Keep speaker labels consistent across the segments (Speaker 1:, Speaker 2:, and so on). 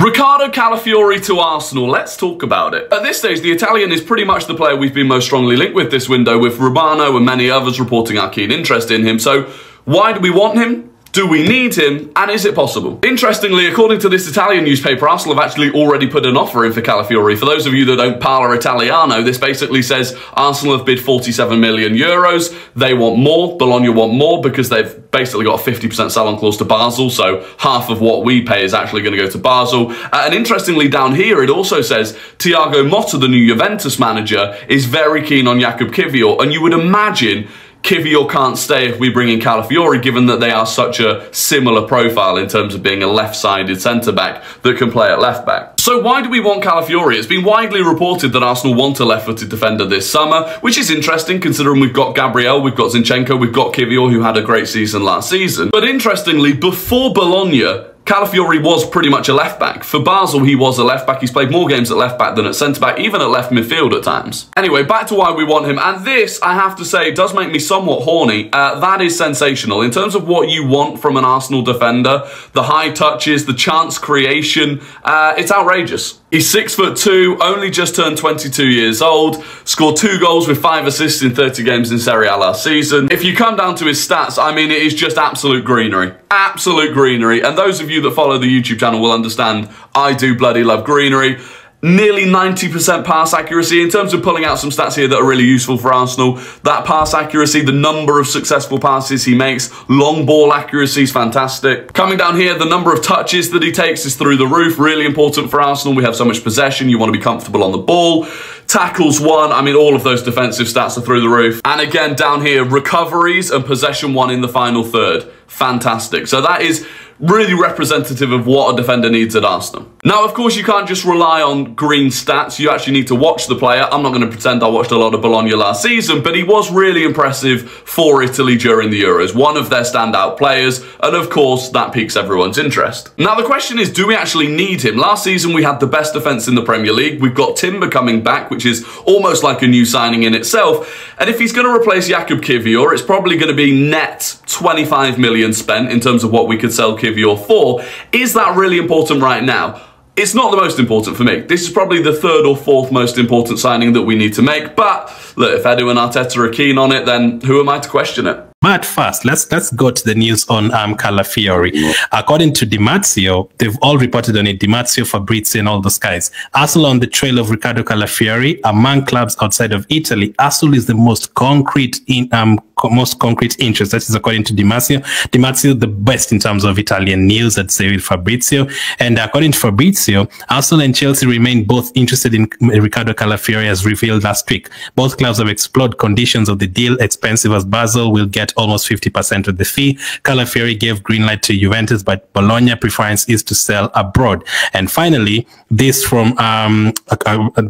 Speaker 1: Riccardo Calafiori to Arsenal, let's talk about it. At this stage, the Italian is pretty much the player we've been most strongly linked with this window, with Romano and many others reporting our keen interest in him. So why do we want him? Do we need him? And is it possible? Interestingly, according to this Italian newspaper, Arsenal have actually already put an offer in for Calafiori. For those of you that don't parla Italiano, this basically says Arsenal have bid 47 million euros. They want more. Bologna want more because they've basically got a 50% sell-on clause to Basel. So half of what we pay is actually going to go to Basel. And interestingly, down here, it also says Thiago Motta, the new Juventus manager, is very keen on Jakub Kiwior. And you would imagine Kiwior can't stay if we bring in Calafiori, given that they are such a similar profile in terms of being a left-sided centre-back that can play at left-back. So why do we want Calafiori? It's been widely reported that Arsenal want a left-footed defender this summer, which is interesting considering we've got Gabriel, we've got Zinchenko, we've got Kiwior, who had a great season last season. But interestingly, before Bologna, Calafiori was pretty much a left-back. For Basel, he was a left-back. He's played more games at left-back than at centre-back, even at left midfield at times. Anyway, back to why we want him. And this, I have to say, does make me somewhat horny. That is sensational. In terms of what you want from an Arsenal defender, the high touches, the chance creation, it's outrageous. He's 6'2", only just turned 22 years old, scored 2 goals with 5 assists in 30 games in Serie A last season. If you come down to his stats, I mean, it is just absolute greenery. Absolute greenery. And those of you that follow the YouTube channel will understand I do bloody love greenery. Nearly 90% pass accuracy. In terms of pulling out some stats here that are really useful for Arsenal, that pass accuracy, the number of successful passes he makes, long ball accuracy is fantastic. Coming down here, the number of touches that he takes is through the roof, really important for Arsenal. We have so much possession, you want to be comfortable on the ball. Tackles 1, I mean, all of those defensive stats are through the roof. And again, down here, recoveries and possession 1 in the final third. Fantastic. So that is really representative of what a defender needs at Arsenal. Now, of course, you can't just rely on green stats. You actually need to watch the player. I'm not going to pretend I watched a lot of Bologna last season, but he was really impressive for Italy during the Euros. One of their standout players, and of course, that piques everyone's interest. Now, the question is, do we actually need him? Last season, we had the best defence in the Premier League. We've got Timber coming back, which is almost like a new signing in itself. And if he's going to replace Jakub Kiwior, it's probably going to be net 25 million spent in terms of what we could sell Kiwior for. Is that really important right now? It's not the most important for me. This is probably the 3rd or 4th most important signing that we need to make. But look, if Edu and Arteta are keen on it, then who am I to question it?
Speaker 2: But first, let's go to the news on Calafiori. According to Di Marzio, they've all reported on it. Di Marzio, Fabrizio, and all those guys. Arsenal on the trail of Riccardo Calafiori. Among clubs outside of Italy, Arsenal is the most concrete interest. That is according to Di Marzio. Di Marzio, the best in terms of Italian news, I'd say, with Fabrizio. And according to Fabrizio, Arsenal and Chelsea remain both interested in Riccardo Calafiori, as revealed last week. Both clubs have explored conditions of the deal, expensive as Basel will get almost 50% of the fee. Calafiori gave green light to Juventus, but Bologna preference is to sell abroad. And finally, this from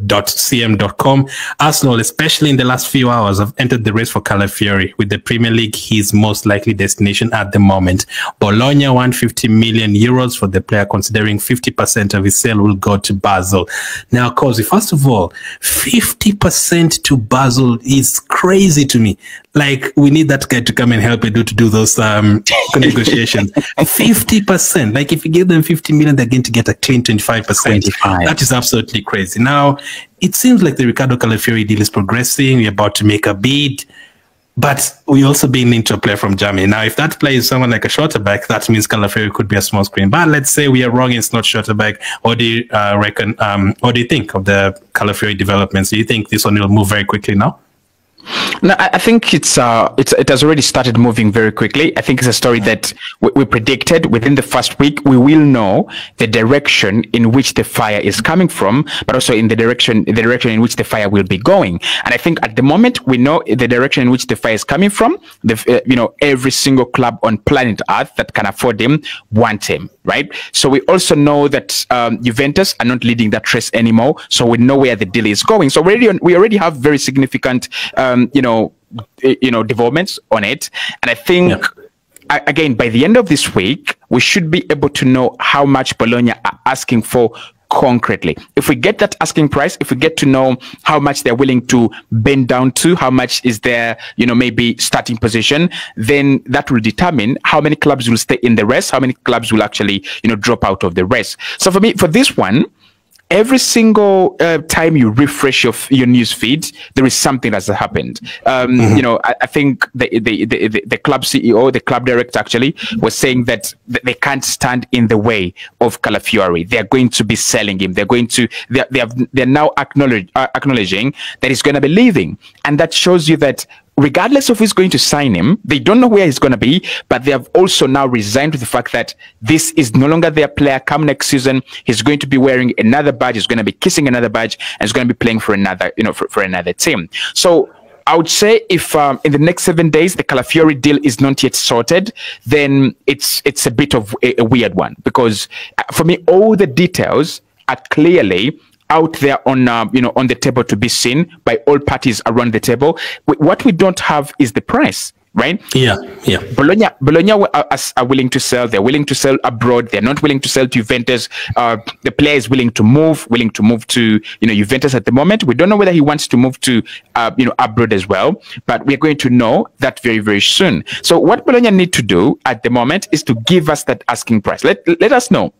Speaker 2: .cm.com, Arsenal, especially in the last few hours, have entered the race for Calafiori, with the Premier League his most likely destination at the moment. Bologna won 50 million euros for the player, considering 50% of his sale will go to Basel. Now, Cozy, first of all, 50% to Basel is crazy to me. Like, we need that guy to come and help Edu to do those negotiations. 50%. Like, if you give them 50 million, they're going to get a clean 25%. That is absolutely crazy. Now, it seems like the Riccardo Calafiori deal is progressing. We're about to make a bid. But we also being linked to a player from Germany. Now, if that player is someone like a shorterback, that means Calafiori could be a small screen. But let's say we are wrong, it's not shorterback. What do you reckon? What do you think of the Calafiori developments? Do you think this one will move very quickly now?
Speaker 3: No, I think it has already started moving very quickly. I think it's a story that we predicted within the first week. We will know the direction in which the fire is coming from, but also in the direction in which the fire will be going. And I think at the moment we know the direction in which the fire is coming from. Every single club on planet Earth that can afford him want him, right? So we also know that Juventus are not leading that race anymore. So we know where the deal is going. So we already have very significant developments on it. And I think, again, by the end of this week, we should be able to know how much Bologna are asking for concretely. If we get that asking price, if we get to know how much they're willing to bend down to, how much is their, maybe starting position, then that will determine how many clubs will stay in the race, how many clubs will actually, drop out of the race. So for me, for this one, every single time you refresh your news feed, there is something that's happened. I think the club CEO, the club director actually was saying that they can't stand in the way of Calafiori. They are going to be selling him. They're now acknowledging that he's going to be leaving, and that shows you that regardless of who's going to sign him, they don't know where he's going to be, but they have also now resigned to the fact that this is no longer their player. Come next season, he's going to be wearing another badge, he's going to be kissing another badge, and he's going to be playing for another, for another team. So I would say if in the next 7 days the Calafiori deal is not yet sorted, then it's a bit of a weird one, because for me, all the details are clearly out there on on the table to be seen by all parties around the table. What we don't have is the price, right?
Speaker 2: Yeah.
Speaker 3: Bologna are willing to sell. They're willing to sell abroad. They're not willing to sell to Juventus. The player is willing to move to Juventus at the moment. We don't know whether he wants to move to abroad as well, but we're going to know that very, very soon. So what Bologna need to do at the moment is to give us that asking price. Let us know.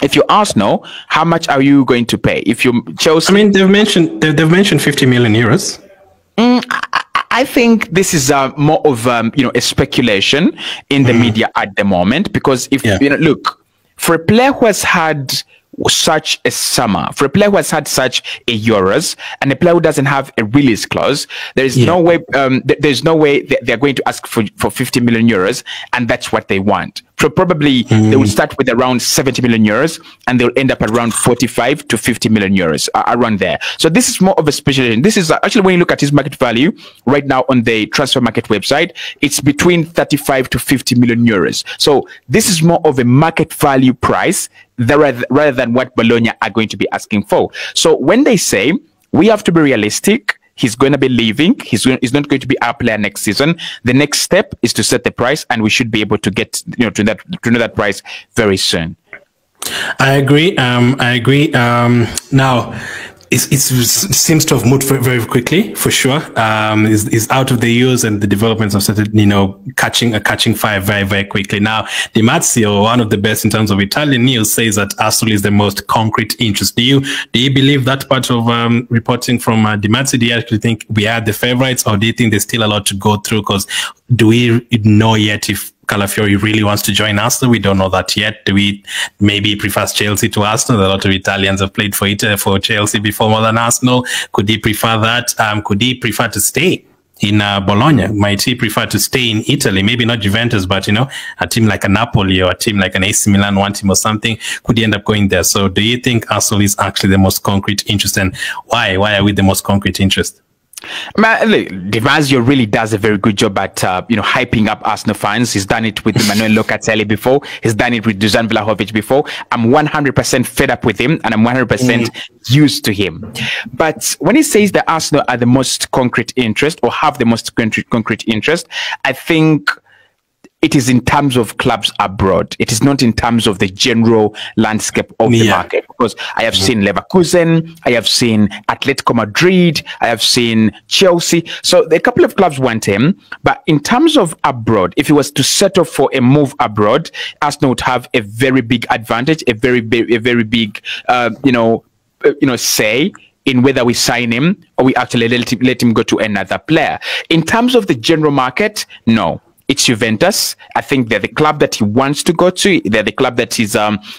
Speaker 3: If you Arsenal, how much are you going to pay? If you Chelsea,
Speaker 2: I mean, they've mentioned 50 million euros.
Speaker 3: I think this is more of a speculation in the media at the moment, because if look, for a player who has had such a summer, for a player who has had such a Euros, and a player who doesn't have a release clause, there is no way. There's no way they're going to ask for 50 million euros, and that's what they want. So probably they will start with around 70 million euros, and they'll end up at around 45 to 50 million euros, around there. So this is more of a speculation. This is actually, when you look at his market value right now on the transfer market website, it's between 35 to 50 million euros. So this is more of a market value price rather than what Bologna are going to be asking for. So when they say we have to be realistic, he's going to be leaving, he's not going to be our player next season, the next step is to set the price, and we should be able to get to know that price very soon.
Speaker 2: I agree. Now, it seems to have moved very quickly, for sure. Is out of the use, and the developments have started, catching fire very, very quickly. Now, Di Marzio, one of the best in terms of Italian news, says that Arsenal is the most concrete interest. Do you believe that part of reporting from Di Marzio? Do you actually think we are the favorites, or do you think there's still a lot to go through? Because do we know yet if Calafiori really wants to join Arsenal? We don't know that yet. Do we maybe prefers Chelsea to Arsenal? A lot of Italians have played for Chelsea before more than Arsenal. Could he prefer that? Could he prefer to stay in Bologna? Might he prefer to stay in Italy? Maybe not Juventus, but a team like a Napoli or a team like an AC Milan want him or something. Could he end up going there? So do you think Arsenal is actually the most concrete interest, and why? Why are we the most concrete interest?
Speaker 3: Look, Di Marzio really does a very good job at hyping up Arsenal fans. He's done it with Emanuele Locatelli before. He's done it with Dusan Vlahovic before. I'm 100% fed up with him, and I'm 100% used to him. But when he says that Arsenal are the most concrete interest, or have the most concrete interest, I think it is in terms of clubs abroad. It is not in terms of the general landscape of the market. Because I have seen Leverkusen, I have seen Atletico Madrid, I have seen Chelsea. So a couple of clubs want him. But in terms of abroad, if he was to settle for a move abroad, Arsenal would have a very big advantage, a very big, say in whether we sign him or we actually let him go to another player. In terms of the general market, no. It's Juventus. I think they're the club that he wants to go to. They're the club that he's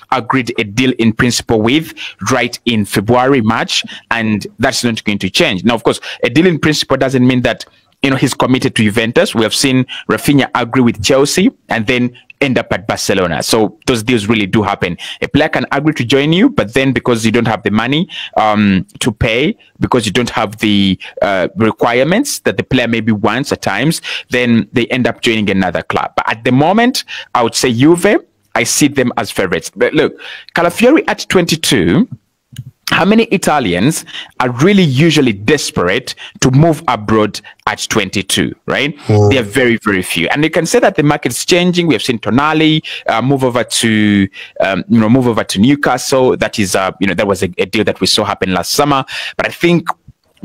Speaker 3: agreed a deal in principle with right in February, March, and that's not going to change. Now, of course, a deal in principle doesn't mean that he's committed to Juventus. We have seen Rafinha agree with Chelsea and then end up at Barcelona. So those deals really do happen. A player can agree to join you, but then because you don't have the money to pay, because you don't have the requirements that the player maybe wants at times, then they end up joining another club. But at the moment, I would say Juve, I see them as favorites. But look, Calafiori at 22, how many Italians are really usually desperate to move abroad at 22, right? There are very, very few. And you can say that the market's changing. We have seen Tonali move over to Newcastle. That is, that was a deal that we saw happen last summer. But I think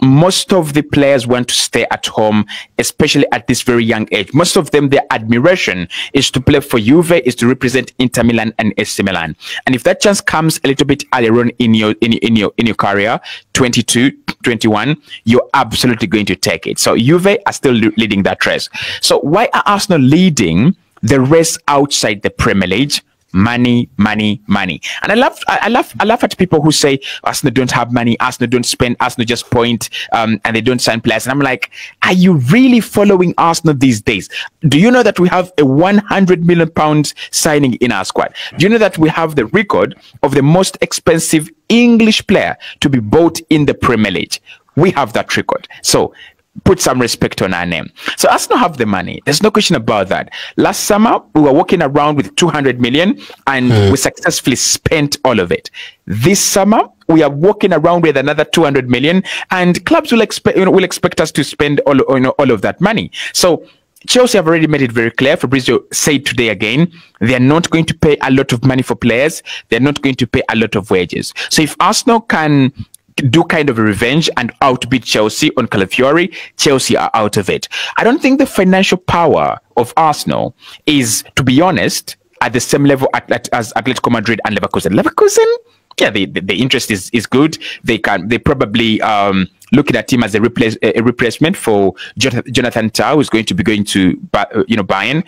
Speaker 3: most of the players want to stay at home, especially at this very young age. Most of them, their admiration is to play for Juve, is to represent Inter Milan and AC Milan. And if that chance comes a little bit earlier on in your career, 22, 21, you're absolutely going to take it. So Juve are still leading that race. So why are Arsenal leading the race outside the Premier League? Money, money, money. And I laugh at people who say Arsenal don't have money, Arsenal don't spend, Arsenal just point, and they don't sign players. And I'm like, are you really following Arsenal these days? Do you know that we have a £100 million signing in our squad? Do you know that we have the record of the most expensive English player to be bought in the Premier League? We have that record. So put some respect on our name. So Arsenal have the money. There's no question about that. Last summer, we were walking around with 200 million and we successfully spent all of it. This summer, we are walking around with another 200 million and clubs will expect us to spend all of that money. So Chelsea have already made it very clear. Fabrizio said today again, they are not going to pay a lot of money for players. They're not going to pay a lot of wages. So if Arsenal can do kind of a revenge and outbid Chelsea on Calafiori, Chelsea are out of it. I don't think the financial power of Arsenal is, to be honest, at the same level as Atletico Madrid and Leverkusen. Leverkusen, yeah, the interest is good. They probably looking at him as a replacement for Jonathan Tah, who's going to be going to Bayern.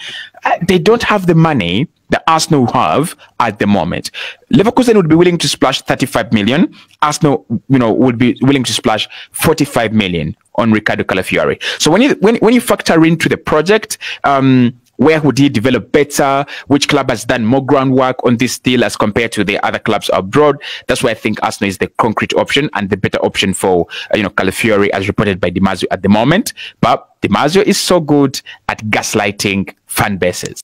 Speaker 3: They don't have the money that Arsenal have at the moment. Leverkusen would be willing to splash 35 million. Arsenal, would be willing to splash 45 million on Riccardo Calafiori. So when you factor into the project, where would he develop better? Which club has done more groundwork on this deal as compared to the other clubs abroad? That's why I think Arsenal is the concrete option and the better option for Calafiori, as reported by Di Marzio at the moment. But Di Marzio is so good at gaslighting fan bases.